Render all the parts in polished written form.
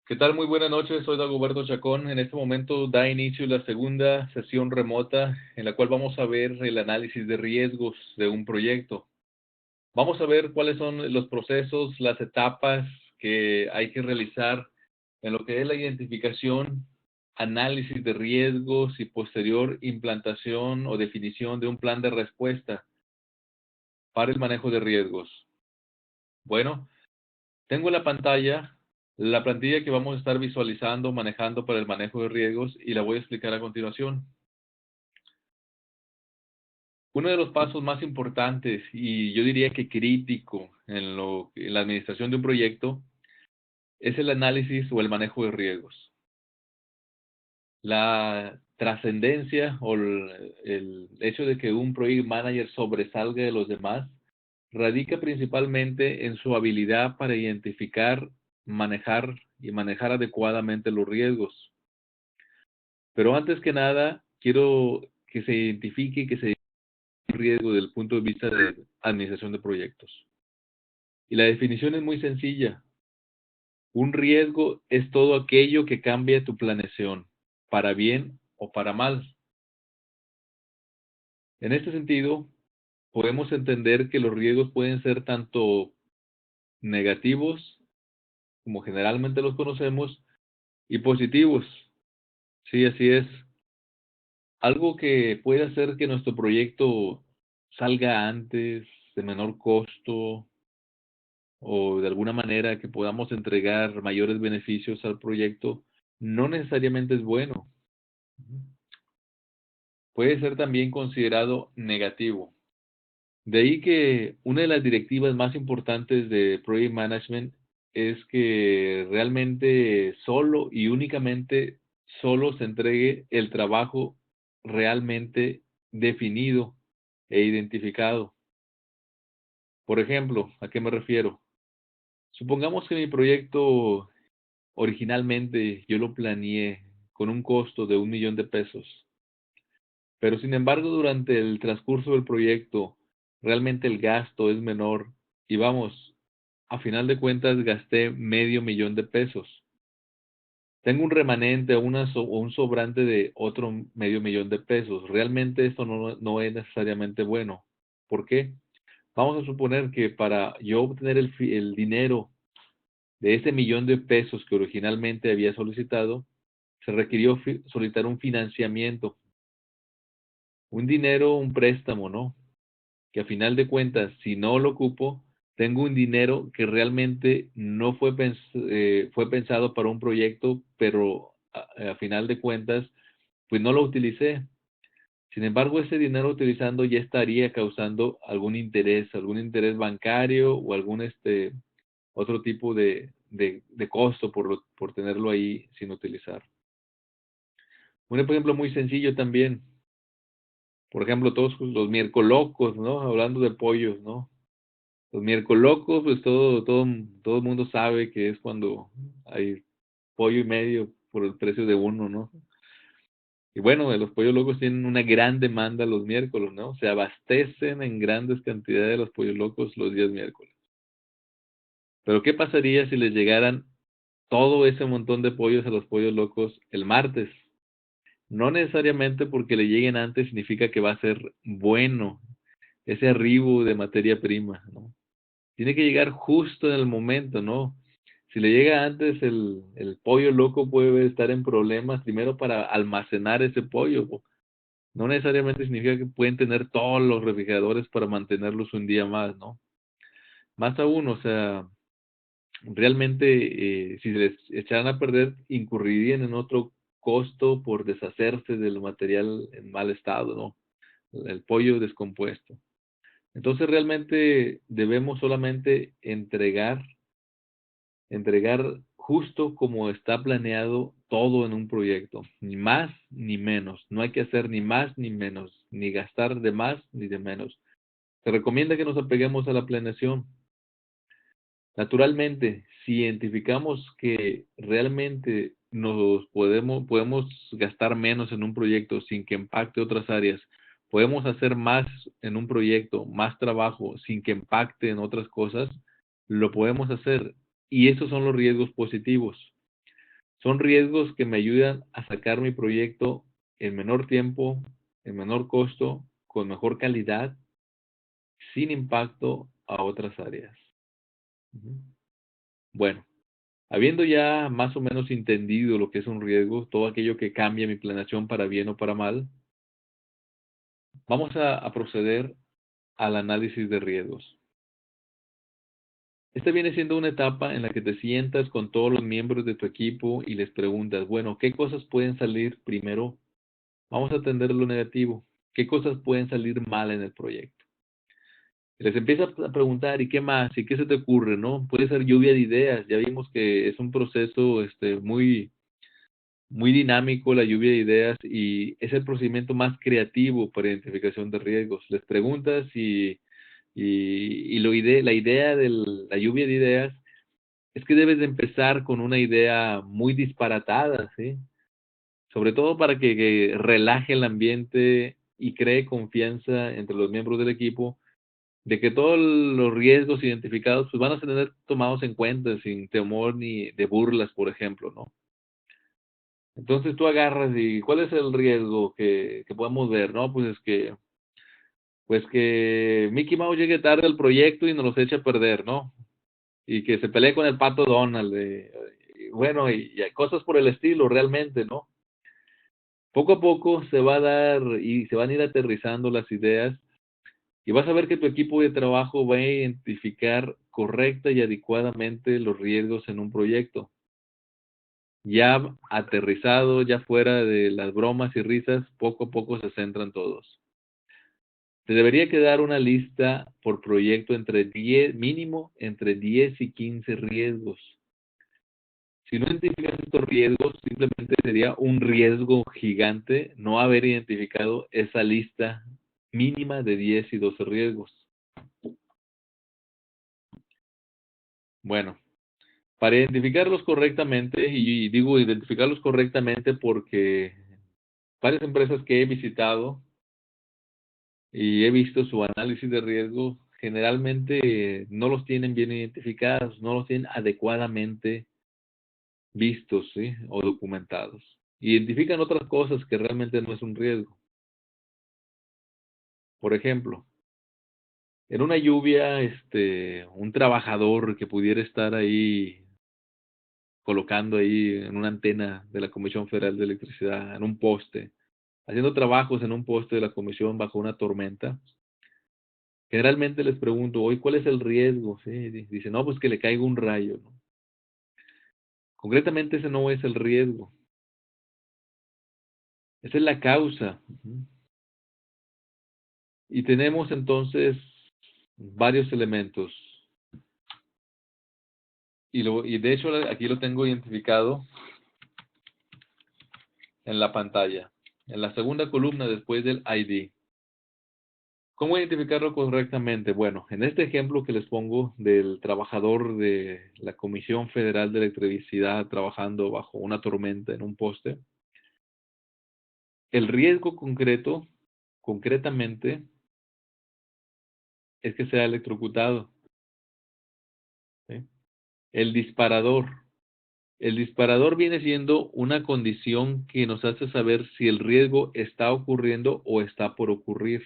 ¿Qué tal? Muy buenas noches, soy Dagoberto Chacón. En este momento da inicio la segunda sesión remota en la cual vamos a ver el análisis de riesgos de un proyecto. Vamos a ver cuáles son los procesos, las etapas que hay que realizar en lo que es la identificación, análisis de riesgos y posterior implantación o definición de un plan de respuesta para el manejo de riesgos. Bueno, tengo en la pantalla la plantilla que vamos a estar visualizando, manejando para el manejo de riesgos y la voy a explicar a continuación. Uno de los pasos más importantes y yo diría que crítico en la administración de un proyecto es el análisis o el manejo de riesgos. La trascendencia o el hecho de que un project manager sobresalga de los demás radica principalmente en su habilidad para identificar, manejar y manejar adecuadamente los riesgos. Pero antes que nada, quiero que se identifique que se un riesgo desde el punto de vista de administración de proyectos. Y la definición es muy sencilla. Un riesgo es todo aquello que cambia tu planeación, para bien o para mal. En este sentido, podemos entender que los riesgos pueden ser tanto negativos, como generalmente los conocemos, y positivos. Sí, así es. Algo que puede hacer que nuestro proyecto salga antes, de menor costo, o de alguna manera que podamos entregar mayores beneficios al proyecto, no necesariamente es bueno. Puede ser también considerado negativo. De ahí que una de las directivas más importantes de Project Management es que realmente solo y únicamente solo se entregue el trabajo realmente definido e identificado. Por ejemplo, ¿a qué me refiero? Supongamos que mi proyecto originalmente yo lo planeé con un costo de 1 millón de pesos, pero sin embargo durante el transcurso del proyecto realmente el gasto es menor y vamos, a final de cuentas gasté medio millón de pesos. Tengo un remanente o un sobrante de otro medio millón de pesos. Realmente esto no es necesariamente bueno. ¿Por qué? Vamos a suponer que para yo obtener el dinero de ese millón de pesos que originalmente había solicitado, se requirió solicitar un financiamiento, un dinero, un préstamo, ¿no? Que a final de cuentas, si no lo ocupo, tengo un dinero que realmente no fue pensado para un proyecto, pero a final de cuentas, pues no lo utilicé. Sin embargo, ese dinero utilizando ya estaría causando algún interés bancario o algún otro tipo de costo por tenerlo ahí sin utilizar. Un ejemplo muy sencillo también, por ejemplo, todos los miércoles locos, ¿no? Hablando de pollos, ¿no? Los miércoles locos, pues todo el mundo sabe que es cuando hay pollo y medio por el precio de uno, ¿no? Y bueno, los pollos locos tienen una gran demanda los miércoles, ¿no? Se abastecen en grandes cantidades los pollos locos los días miércoles. Pero ¿qué pasaría si les llegaran todo ese montón de pollos a los pollos locos el martes? No necesariamente porque le lleguen antes significa que va a ser bueno ese arribo de materia prima, ¿no? Tiene que llegar justo en el momento, ¿no? Si le llega antes, el pollo loco puede estar en problemas primero para almacenar ese pollo. No necesariamente significa que pueden tener todos los refrigeradores para mantenerlos un día más, ¿no? Más aún, o sea, realmente si se les echaran a perder, incurrirían en otro costo por deshacerse del material en mal estado, ¿no? El pollo descompuesto. Entonces realmente debemos solamente entregar justo como está planeado todo en un proyecto, ni más ni menos. No hay que hacer ni más ni menos, ni gastar de más ni de menos. Se recomienda que nos apeguemos a la planeación. Naturalmente, si identificamos que realmente podemos gastar menos en un proyecto sin que impacte otras áreas, podemos hacer más en un proyecto, más trabajo sin que impacte en otras cosas, lo podemos hacer. Y esos son los riesgos positivos. Son riesgos que me ayudan a sacar mi proyecto en menor tiempo, en menor costo, con mejor calidad, sin impacto a otras áreas. Bueno, habiendo ya más o menos entendido lo que es un riesgo, todo aquello que cambia mi planeación para bien o para mal, vamos a proceder al análisis de riesgos. Esta viene siendo una etapa en la que te sientas con todos los miembros de tu equipo y les preguntas, bueno, ¿qué cosas pueden salir primero? Vamos a atender lo negativo. ¿Qué cosas pueden salir mal en el proyecto? Les empiezas a preguntar, ¿y qué más? ¿Y qué se te ocurre? ¿No? Puede ser lluvia de ideas. Ya vimos que es un proceso muy dinámico, la lluvia de ideas, y es el procedimiento más creativo para identificación de riesgos. Les preguntas la idea de la lluvia de ideas es que debes de empezar con una idea muy disparatada, ¿sí? Sobre todo para que relaje el ambiente y cree confianza entre los miembros del equipo de que todos los riesgos identificados pues van a ser tomados en cuenta sin temor ni de burlas, por ejemplo, ¿no? Entonces tú agarras y ¿cuál es el riesgo que podemos ver? No, pues que Mickey Mouse llegue tarde al proyecto y nos los eche a perder, ¿no? Y que se pelee con el pato Donald, bueno, y cosas por el estilo realmente, ¿no? Poco a poco se va a dar y se van a ir aterrizando las ideas y vas a ver que tu equipo de trabajo va a identificar correcta y adecuadamente los riesgos en un proyecto. Ya aterrizado, ya fuera de las bromas y risas, poco a poco se centran todos. Te debería quedar una lista por proyecto entre 10, mínimo entre 10 y 15 riesgos. Si no identificas estos riesgos, simplemente sería un riesgo gigante no haber identificado esa lista mínima de 10 y 12 riesgos. Bueno, para identificarlos correctamente, y digo identificarlos correctamente porque varias empresas que he visitado y he visto su análisis de riesgo, generalmente no los tienen bien identificados, no los tienen adecuadamente vistos, ¿sí? O documentados. Identifican otras cosas que realmente no es un riesgo. Por ejemplo, en una lluvia, un trabajador que pudiera estar ahí colocando ahí en una antena de la Comisión Federal de Electricidad, en un poste, haciendo trabajos en un poste de la comisión bajo una tormenta. Generalmente les pregunto, hoy, ¿cuál es el riesgo? Sí, dice, no, pues que le caiga un rayo, ¿no? Concretamente ese no es el riesgo, esa es la causa. Y tenemos entonces varios elementos. Y de hecho aquí lo tengo identificado en la pantalla, en la segunda columna después del ID. ¿Cómo identificarlo correctamente? Bueno, en este ejemplo que les pongo del trabajador de la Comisión Federal de Electricidad trabajando bajo una tormenta en un poste, el riesgo concretamente, es que sea electrocutado, ¿sí? El disparador. El disparador viene siendo una condición que nos hace saber si el riesgo está ocurriendo o está por ocurrir.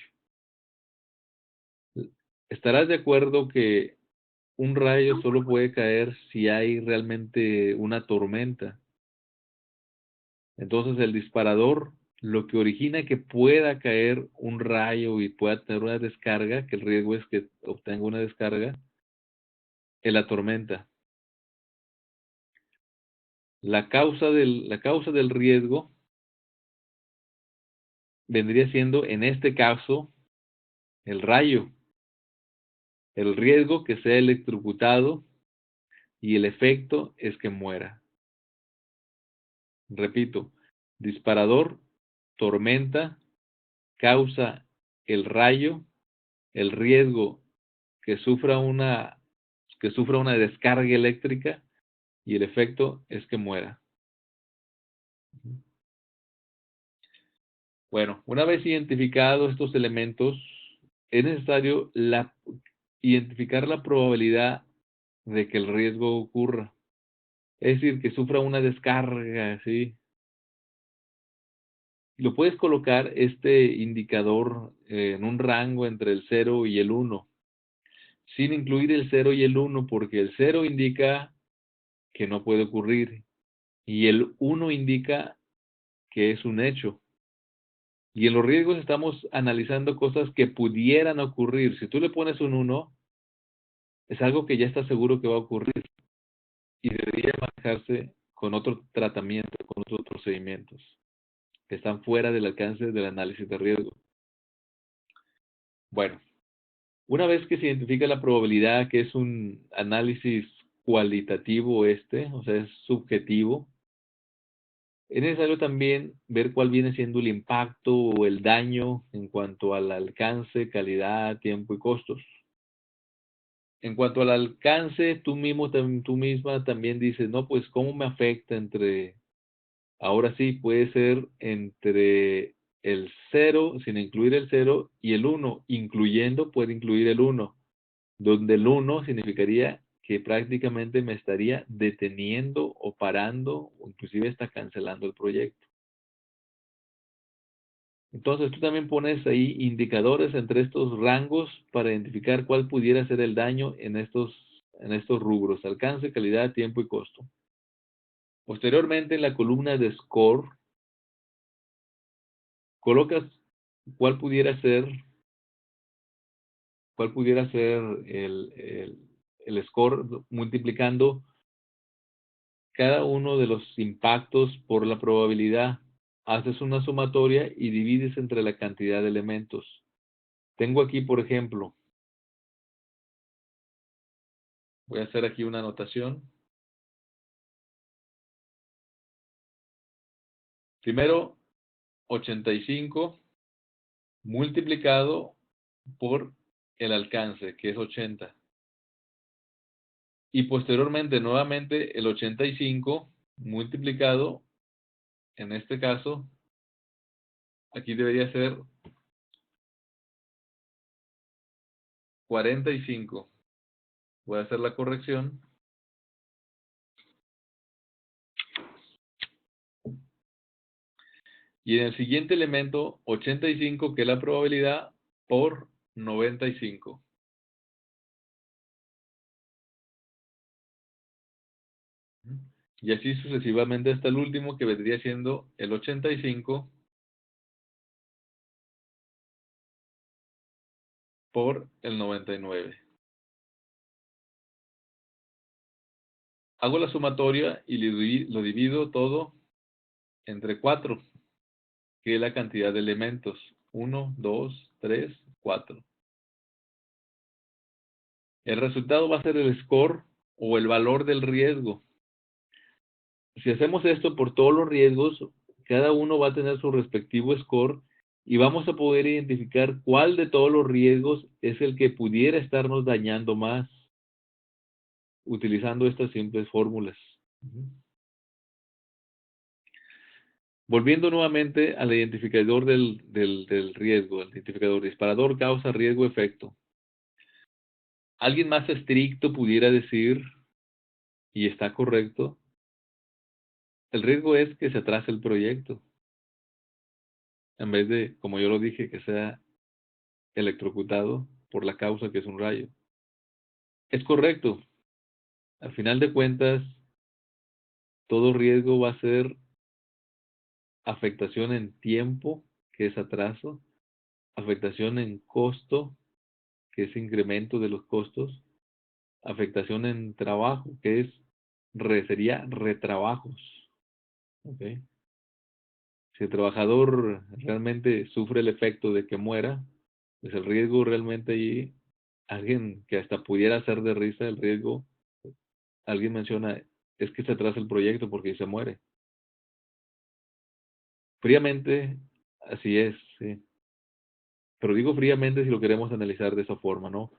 ¿Estarás de acuerdo que un rayo solo puede caer si hay realmente una tormenta? Entonces el disparador, lo que origina que pueda caer un rayo y pueda tener una descarga, que el riesgo es que obtenga una descarga, es la tormenta. La causa del riesgo vendría siendo, en este caso, el rayo. El riesgo que sea electrocutado y el efecto es que muera. Repito, disparador, tormenta, causa el rayo, el riesgo que sufra una descarga eléctrica y el efecto es que muera. Bueno, una vez identificados estos elementos, es necesario identificar la probabilidad de que el riesgo ocurra. Es decir, que sufra una descarga, ¿sí? Lo puedes colocar este indicador en un rango entre el 0 y el 1, sin incluir el 0 y el 1, porque el 0 indica que no puede ocurrir y el 1 indica que es un hecho. Y en los riesgos estamos analizando cosas que pudieran ocurrir. Si tú le pones un 1, es algo que ya está seguro que va a ocurrir y debería manejarse con otro tratamiento, con otros procedimientos que están fuera del alcance del análisis de riesgo. Bueno, una vez que se identifica la probabilidad, que es un análisis cualitativo o sea, es subjetivo, es necesario también ver cuál viene siendo el impacto o el daño en cuanto al alcance, calidad, tiempo y costos. En cuanto al alcance, tú misma también dices, no, pues cómo me afecta ahora sí, puede ser entre el 0, sin incluir el 0, y el 1, incluyendo, puede incluir el 1, donde el 1 significaría que prácticamente me estaría deteniendo o parando, o inclusive está cancelando el proyecto. Entonces tú también pones ahí indicadores entre estos rangos para identificar cuál pudiera ser el daño en estos rubros: alcance, calidad, tiempo y costo. Posteriormente, en la columna de score, colocas cuál pudiera ser, el score multiplicando cada uno de los impactos por la probabilidad. Haces una sumatoria y divides entre la cantidad de elementos. Tengo aquí, por ejemplo, voy a hacer aquí una anotación. Primero, 85 multiplicado por el alcance, que es 80. Y posteriormente, nuevamente, el 85 multiplicado, en este caso, aquí debería ser 45. Voy a hacer la corrección. Y en el siguiente elemento, 85, que es la probabilidad, por 95. Y así sucesivamente hasta el último, que vendría siendo el 85 por el 99. Hago la sumatoria y lo divido todo entre 4, que es la cantidad de elementos. 1, 2, 3, 4. El resultado va a ser el score o el valor del riesgo. Si hacemos esto por todos los riesgos, cada uno va a tener su respectivo score y vamos a poder identificar cuál de todos los riesgos es el que pudiera estarnos dañando más utilizando estas simples fórmulas. Volviendo nuevamente al identificador del riesgo, el identificador disparador, causa, riesgo, efecto. Alguien más estricto pudiera decir, y está correcto, el riesgo es que se atrase el proyecto, en vez de, como yo lo dije, que sea electrocutado por la causa que es un rayo. Es correcto. Al final de cuentas, todo riesgo va a ser afectación en tiempo, que es atraso, afectación en costo, que es incremento de los costos, afectación en trabajo, que sería retrabajos. ¿Okay? Si el trabajador realmente sufre el efecto de que muera, pues el riesgo realmente ahí, alguien que hasta pudiera hacer de risa el riesgo, alguien menciona, es que se atrasa el proyecto porque se muere. Fríamente, así es, sí. Pero digo fríamente si lo queremos analizar de esa forma, ¿no?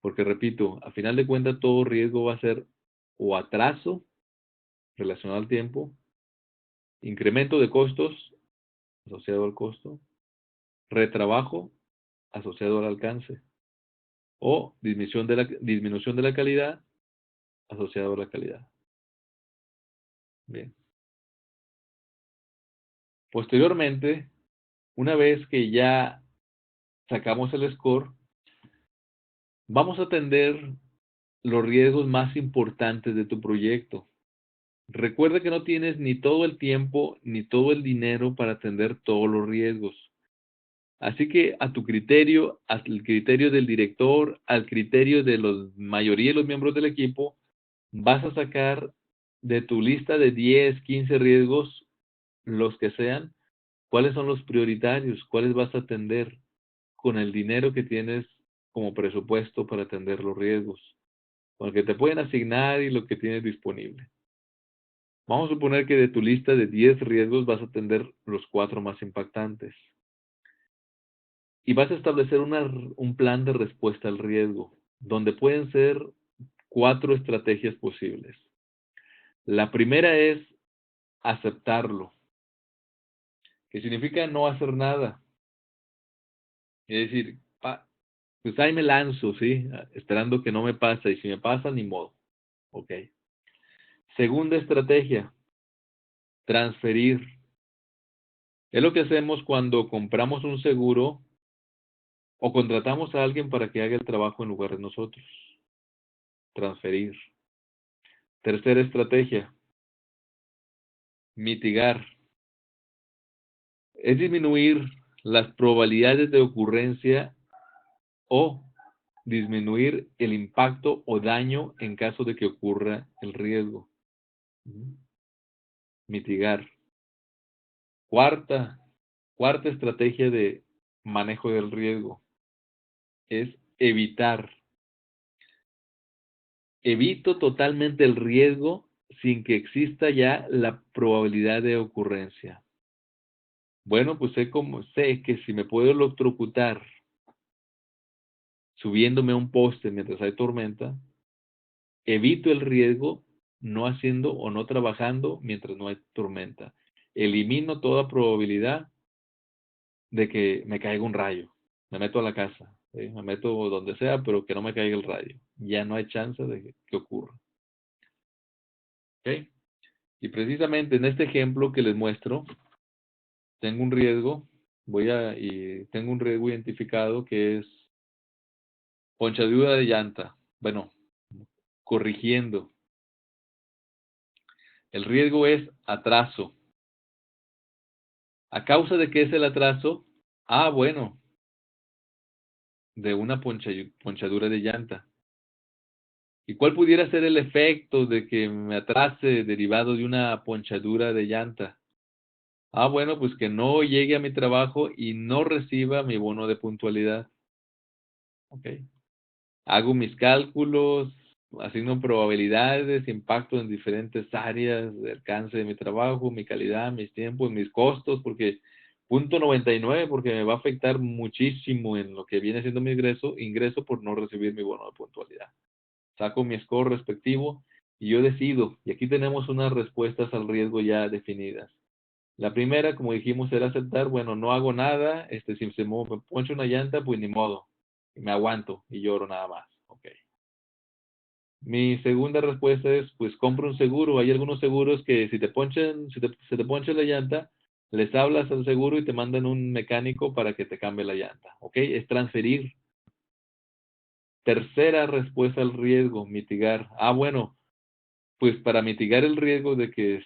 Porque repito, a final de cuentas todo riesgo va a ser o atraso relacionado al tiempo, incremento de costos asociado al costo, retrabajo asociado al alcance o disminución de la calidad asociado a la calidad. Bien. Posteriormente, una vez que ya sacamos el score, vamos a atender los riesgos más importantes de tu proyecto. Recuerda que no tienes ni todo el tiempo ni todo el dinero para atender todos los riesgos. Así que a tu criterio, al criterio del director, al criterio de la mayoría de los miembros del equipo, vas a sacar de tu lista de 10, 15 riesgos, los que sean, cuáles son los prioritarios, cuáles vas a atender con el dinero que tienes como presupuesto para atender los riesgos, con el que te pueden asignar y lo que tienes disponible. Vamos a suponer que de tu lista de 10 riesgos vas a atender los 4 más impactantes. Y vas a establecer un plan de respuesta al riesgo, donde pueden ser 4 estrategias posibles. La primera es aceptarlo, que significa no hacer nada. Es decir, pues ahí me lanzo, ¿sí? Esperando que no me pase, y si me pasa, ni modo. Ok. Segunda estrategia, transferir. Es lo que hacemos cuando compramos un seguro o contratamos a alguien para que haga el trabajo en lugar de nosotros. Transferir. Tercera estrategia, mitigar. Es disminuir las probabilidades de ocurrencia o disminuir el impacto o daño en caso de que ocurra el riesgo. Mitigar. Cuarta estrategia de manejo del riesgo es evitar. Evito totalmente el riesgo sin que exista ya la probabilidad de ocurrencia. Bueno, pues sé que si me puedo electrocutar subiéndome a un poste mientras hay tormenta, evito el riesgo no haciendo o no trabajando mientras no hay tormenta. Elimino toda probabilidad de que me caiga un rayo. Me meto a la casa, ¿sí? Me meto donde sea, pero que no me caiga el rayo. Ya no hay chance de que ocurra. ¿Ok? Y precisamente en este ejemplo que les muestro, tengo un riesgo, y tengo un riesgo identificado que es ponchadura de llanta. Bueno, corrigiendo. El riesgo es atraso. ¿A causa de qué es el atraso? Bueno, de una ponchadura de llanta. ¿Y cuál pudiera ser el efecto de que me atrase derivado de una ponchadura de llanta? Bueno, pues que no llegue a mi trabajo y no reciba mi bono de puntualidad. Ok. Hago mis cálculos, asigno probabilidades, impacto en diferentes áreas de alcance de mi trabajo, mi calidad, mis tiempos, mis costos, porque punto 99, porque me va a afectar muchísimo en lo que viene siendo mi ingreso por no recibir mi bono de puntualidad. Saco mi score respectivo y yo decido, y aquí tenemos unas respuestas al riesgo ya definidas. La primera, como dijimos, era aceptar, bueno, no hago nada, si me poncho una llanta, pues ni modo, me aguanto y lloro nada más. Ok. Mi segunda respuesta es, pues compro un seguro. Hay algunos seguros que si te ponchan, si se te poncha la llanta, les hablas al seguro y te mandan un mecánico para que te cambie la llanta. ¿Ok? Es transferir. Tercera respuesta al riesgo, mitigar. Bueno, pues para mitigar el riesgo de que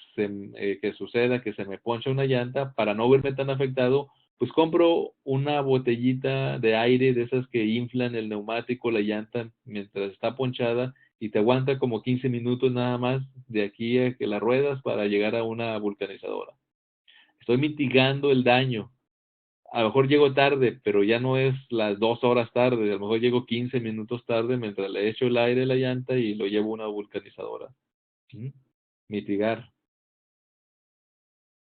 suceda, que se me ponche una llanta, para no verme tan afectado, pues compro una botellita de aire de esas que inflan el neumático, la llanta, mientras está ponchada y te aguanta como 15 minutos nada más de aquí a que la ruedas para llegar a una vulcanizadora. Estoy mitigando el daño. A lo mejor llego tarde, pero ya no es las 2 horas tarde, a lo mejor llego 15 minutos tarde mientras le echo el aire a la llanta y lo llevo a una vulcanizadora. ¿Mm? Mitigar,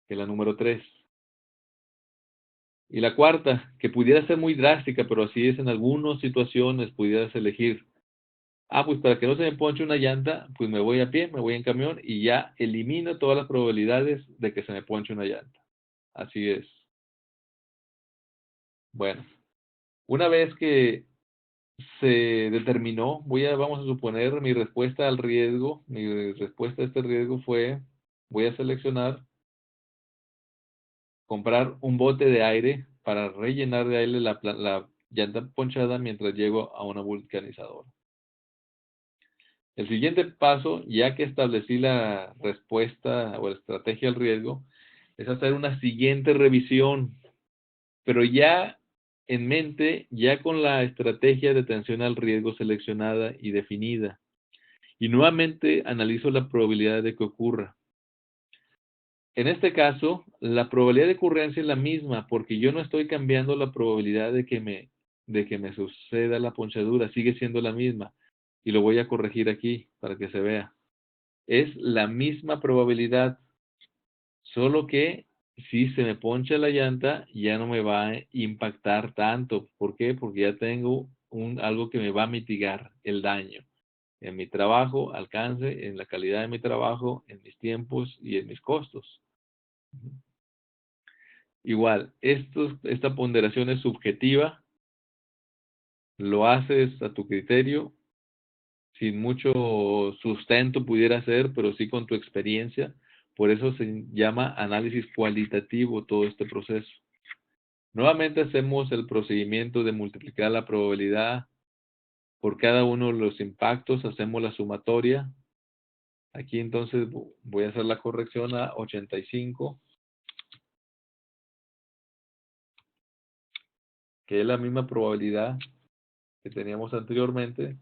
que es la número 3. Y la cuarta, que pudiera ser muy drástica, pero así es en algunas situaciones, pudieras elegir. Pues para que no se me ponche una llanta, pues me voy a pie, me voy en camión y ya elimino todas las probabilidades de que se me ponche una llanta. Así es. Bueno, una vez que se determinó, vamos a suponer mi respuesta al riesgo, mi respuesta a este riesgo fue voy a seleccionar comprar un bote de aire para rellenar de aire la llanta ponchada mientras llego a una vulcanizadora. El siguiente paso, ya que establecí la respuesta o la estrategia al riesgo, es hacer una siguiente revisión, pero ya en mente, ya con la estrategia de atención al riesgo seleccionada y definida. Y nuevamente analizo la probabilidad de que ocurra. En este caso, la probabilidad de ocurrencia es la misma, porque yo no estoy cambiando la probabilidad de que me suceda la ponchadura, sigue siendo la misma. Y lo voy a corregir aquí para que se vea. Es la misma probabilidad, solo que si se me poncha la llanta, ya no me va a impactar tanto. ¿Por qué? Porque ya tengo algo que me va a mitigar el daño en mi trabajo, alcance, en la calidad de mi trabajo, en mis tiempos y en mis costos. Igual, esta ponderación es subjetiva, lo haces a tu criterio, sin mucho sustento pudiera ser, pero sí con tu experiencia. Por eso se llama análisis cualitativo todo este proceso. Nuevamente hacemos el procedimiento de multiplicar la probabilidad por cada uno de los impactos, hacemos la sumatoria. Aquí entonces voy a hacer la corrección a 85, que es la misma probabilidad que teníamos anteriormente,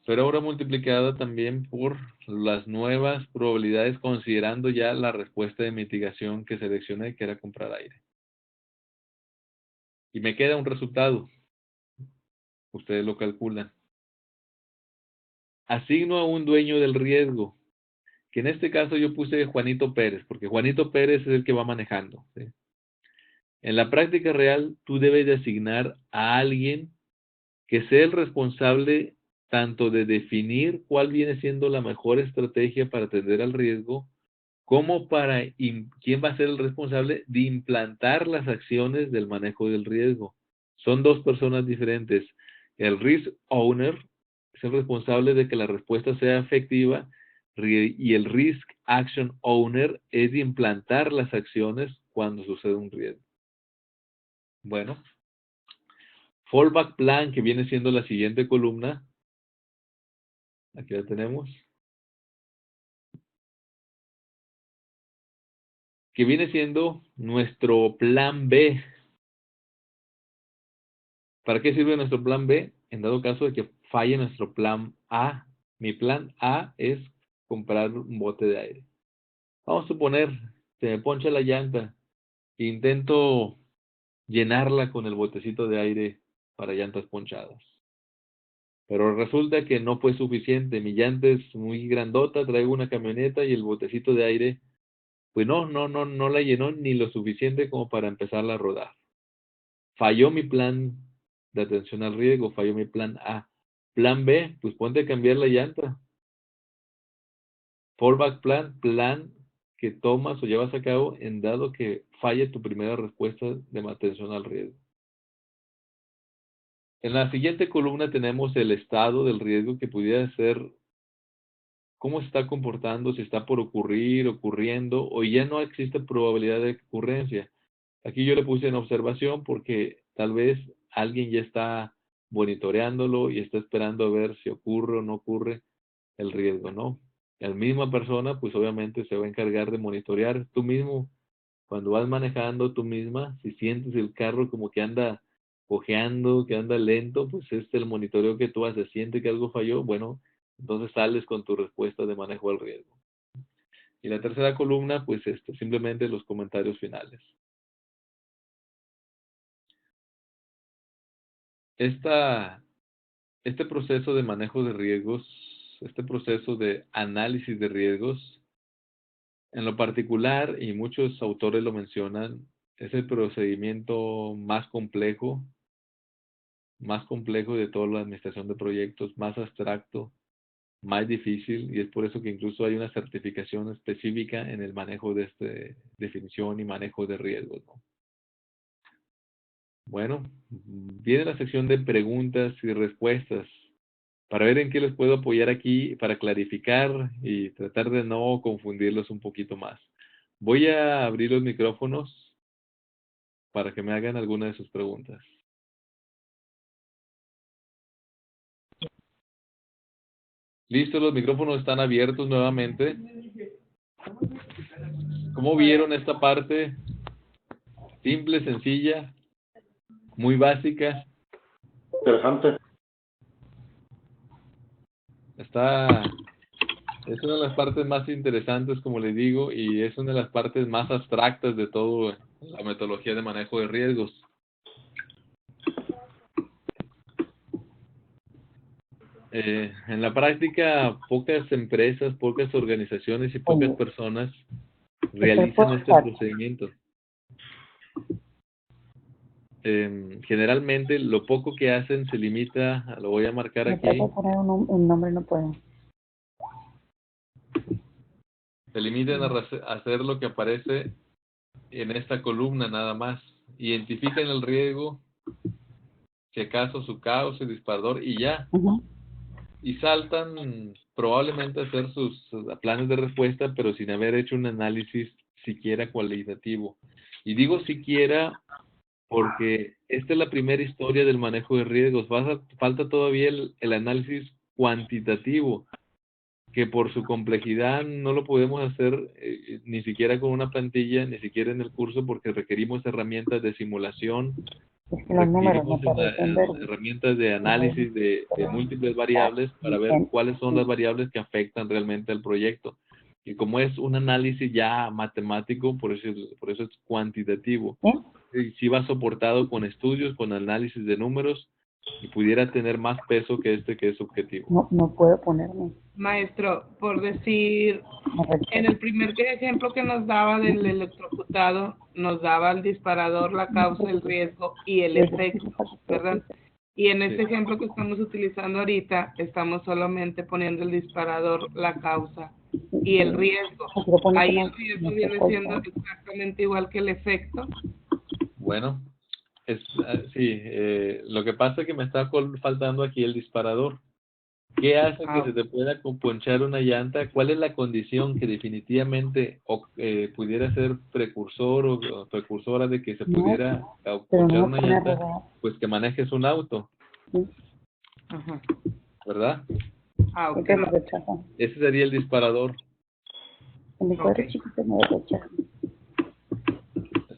pero ahora multiplicada también por las nuevas probabilidades considerando ya la respuesta de mitigación que seleccioné, que era comprar aire. Y me queda un resultado, ustedes lo calculan. Asigno a un dueño del riesgo, que en este caso yo puse Juanito Pérez, porque Juanito Pérez es el que va manejando, ¿sí? En la práctica real, tú debes de asignar a alguien que sea el responsable tanto de definir cuál viene siendo la mejor estrategia para atender al riesgo, como para quién va a ser el responsable de implantar las acciones del manejo del riesgo. Son dos personas diferentes. El risk owner es el responsable de que la respuesta sea efectiva y el risk action owner es de implantar las acciones cuando sucede un riesgo. Bueno, fallback plan, que viene siendo la siguiente columna, aquí la tenemos, que viene siendo nuestro plan B. ¿Para qué sirve nuestro plan B? En dado caso de que falle nuestro plan A. Mi plan A es comprar un bote de aire. Vamos a suponer, se me poncha la llanta. Intento llenarla con el botecito de aire para llantas ponchadas. Pero resulta que no fue suficiente. Mi llanta es muy grandota, traigo una camioneta y el botecito de aire, pues no la llenó ni lo suficiente como para empezarla a rodar. Falló mi plan de atención al riesgo, falló mi plan A. Plan B, pues ponte a cambiar la llanta. Fallback plan, plan que tomas o llevas a cabo en dado que falle tu primera respuesta de atención al riesgo. En la siguiente columna tenemos el estado del riesgo que pudiera ser cómo se está comportando, si está por ocurrir, ocurriendo, o ya no existe probabilidad de ocurrencia. Aquí yo le puse en observación porque tal vez alguien ya está monitoreándolo y está esperando a ver si ocurre o no ocurre el riesgo, ¿no? La misma persona, pues obviamente se va a encargar de monitorear tú mismo. Cuando vas manejando tú misma, si sientes el carro como que anda cojeando, que anda lento, pues es el monitoreo que tú haces. Siente que algo falló, bueno, entonces sales con tu respuesta de manejo al riesgo. Y la tercera columna, pues simplemente los comentarios finales. Esta, este proceso de manejo de riesgos, este proceso de análisis de riesgos, en lo particular, y muchos autores lo mencionan, es el procedimiento más complejo de toda la administración de proyectos, más abstracto, más difícil, y es por eso que incluso hay una certificación específica en el manejo de esta definición y manejo de riesgos, ¿no? Bueno, viene la sección de preguntas y respuestas. para ver en qué les puedo apoyar aquí, para clarificar y tratar de no confundirlos un poquito más. Voy a abrir los micrófonos para que me hagan alguna de sus preguntas. Listo, los micrófonos están abiertos nuevamente. ¿Cómo vieron esta parte? Simple, sencilla, muy básica. Interesante. Es una de las partes más interesantes, como les digo, y es una de las partes más abstractas de todo la metodología de manejo de riesgos. En la práctica, pocas empresas, pocas organizaciones y pocas personas realizan este procedimiento. Generalmente, lo poco que hacen se limita, lo voy a marcar aquí. ¿Me poner un nombre? No puedo. Se limitan a hacer lo que aparece en esta columna nada más. Identifican el riesgo, si acaso su causa, el disparador y ya. Y saltan probablemente a hacer sus planes de respuesta, pero sin haber hecho un análisis siquiera cualitativo. Y digo siquiera porque esta es la primera historia del manejo de riesgos. Falta todavía el análisis cuantitativo, que por su complejidad no lo podemos hacer ni siquiera con una plantilla, ni siquiera en el curso, porque requerimos herramientas de simulación, requerimos herramientas de análisis de múltiples variables para ver cuáles son las variables que afectan realmente al proyecto. Y como es un análisis ya matemático, por eso es cuantitativo. Y si va soportado con estudios, con análisis de números, y pudiera tener más peso que que es objetivo. No puedo ponerme. Maestro, por decir, en el primer ejemplo que nos daba del electrocutado, nos daba el disparador, la causa, el riesgo y el efecto, ¿verdad? Y en este ejemplo que estamos utilizando ahorita, estamos solamente poniendo el disparador, la causa y el riesgo. Ahí el riesgo viene siendo exactamente igual que el efecto. Bueno, sí, lo que pasa es que me está faltando aquí el disparador. ¿Qué hace que se te pueda ponchar una llanta? ¿Cuál es la condición que definitivamente pudiera ser precursor o precursora de que se pudiera ponchar una llanta? Pues que manejes un auto, ¿verdad? Okay. Ese sería el disparador.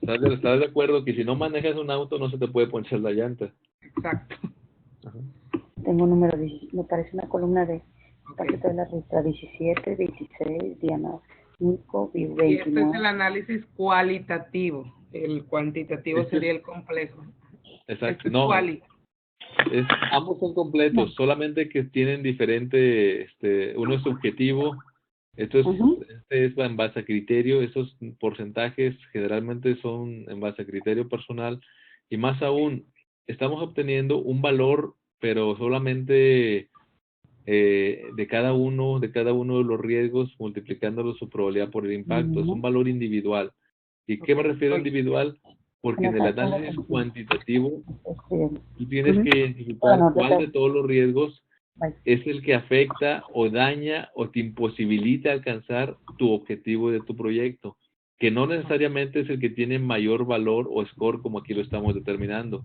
¿Estás de acuerdo que si no manejas un auto no se te puede ponchar la llanta? Exacto. Ajá. Tengo un número, me parece una columna de parte de la letra 17, 26, Diana 5, 29. Y este es el análisis cualitativo. El cuantitativo sería el complejo. Exacto. No, ambos son completos, solamente que tienen diferente, uno es subjetivo, este es en base a criterio, esos porcentajes generalmente son en base a criterio personal, y más aún, estamos obteniendo un valor, pero solamente de cada uno de los riesgos, multiplicándolo su probabilidad por el impacto, es un valor individual. ¿Y qué me refiero a individual? Porque en el análisis cuantitativo, tú tienes que identificar cuál de todos los riesgos es el que afecta o daña o te imposibilita alcanzar tu objetivo de tu proyecto, que no necesariamente es el que tiene mayor valor o score como aquí lo estamos determinando.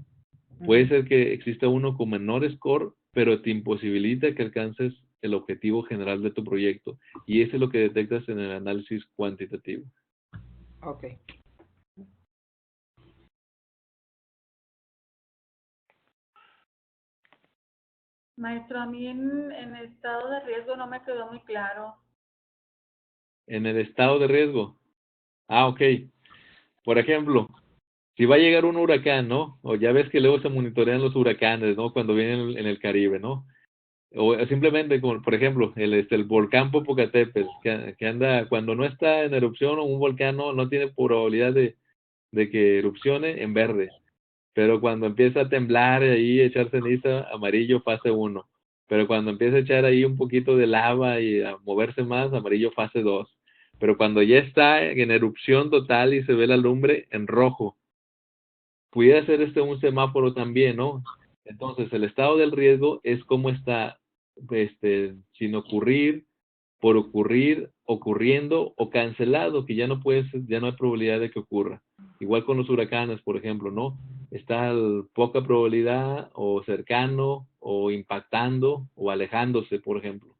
Puede ser que exista uno con menor score, pero te imposibilita que alcances el objetivo general de tu proyecto. Y eso es lo que detectas en el análisis cuantitativo. Ok. Maestro, a mí en estado de riesgo no me quedó muy claro. En el estado de riesgo. Ah, ok. Por ejemplo, si va a llegar un huracán, ¿no? O ya ves que luego se monitorean los huracanes, ¿no? Cuando vienen en el Caribe, ¿no? O simplemente, como, por ejemplo, el volcán Popocatépetl, que anda, cuando no está en erupción, un volcán no tiene probabilidad de que erupcione en verde. Pero cuando empieza a temblar ahí, echar ceniza, amarillo, fase 1. Pero cuando empieza a echar ahí un poquito de lava y a moverse más, amarillo, fase 2. Pero cuando ya está en erupción total y se ve la lumbre, en rojo. Pudiera ser un semáforo también, ¿no? Entonces, el estado del riesgo es cómo está sin ocurrir, por ocurrir, ocurriendo o cancelado, que ya no hay probabilidad de que ocurra. Igual con los huracanes, por ejemplo, ¿no? Está poca probabilidad, o cercano, o impactando, o alejándose, por ejemplo.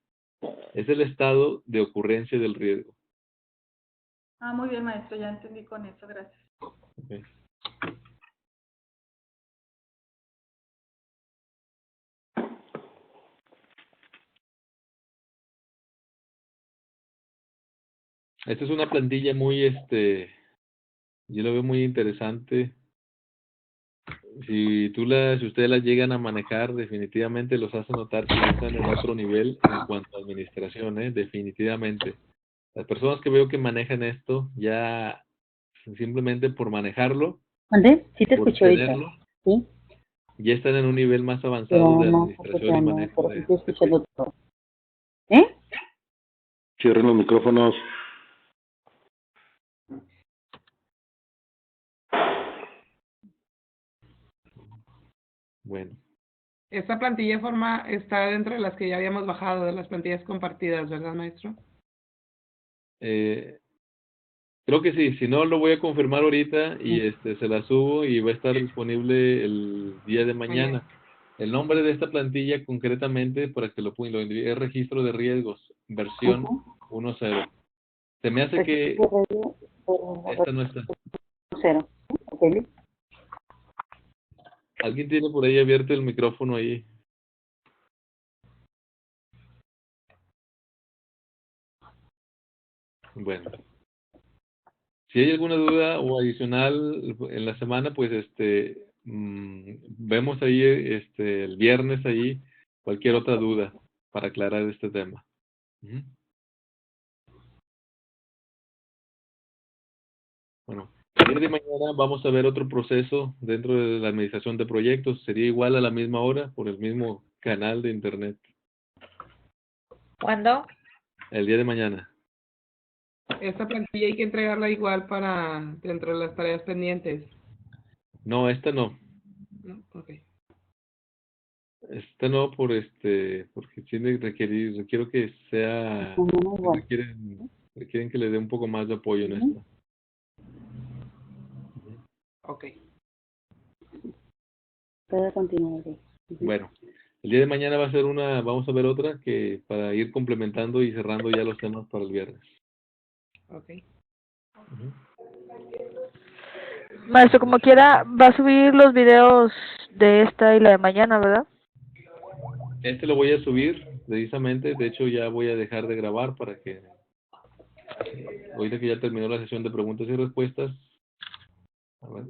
Es el estado de ocurrencia del riesgo. Ah, muy bien, maestro, ya entendí con eso, gracias. Okay. Esta es una plantilla muy, yo lo veo muy interesante. Si ustedes las llegan a manejar, definitivamente los hace notar que ya están en otro nivel en cuanto a administración, definitivamente. Las personas que veo que manejan esto, ya simplemente por manejarlo, ¿Dónde? Sí te por escuché ahorita. tenerlo, Sí, ya están en un nivel más avanzado pero de no, porque administración y no, manejo pero sí de te este escuché proyecto. todo. ¿Eh? Cierren los micrófonos. Bueno, Esta plantilla está dentro de las que ya habíamos bajado, de las plantillas compartidas, ¿verdad, maestro? creo que sí. Si no, lo voy a confirmar ahorita y se la subo y va a estar disponible el día de mañana. El nombre de esta plantilla concretamente, para que lo envíe, es registro de riesgos, versión 1.0. Se me hace que esta no está. Cero. Ok. ¿Alguien tiene por ahí abierto el micrófono ahí? Bueno. Si hay alguna duda o adicional en la semana, pues vemos ahí el viernes ahí cualquier otra duda para aclarar este tema. Ujú. Bueno, el día de mañana vamos a ver otro proceso dentro de la administración de proyectos. Sería igual a la misma hora por el mismo canal de internet. ¿Cuándo? El día de mañana. Esta plantilla hay que entregarla igual para dentro de las tareas pendientes. No, esta no. ¿No? Ok. Esta no porque tiene requiero que sea, Mañana igual. requieren que le dé un poco más de apoyo en esta. Ok. Puede continuar. Sí. Bueno, el día de mañana vamos a ver otra que para ir complementando y cerrando ya los temas para el viernes. Ok. Ujú. Maestro, como quiera, va a subir los videos de esta y la de mañana, ¿verdad? Lo voy a subir precisamente, de hecho ya voy a dejar de grabar para que, ahorita que ya terminó la sesión de preguntas y respuestas, a ver,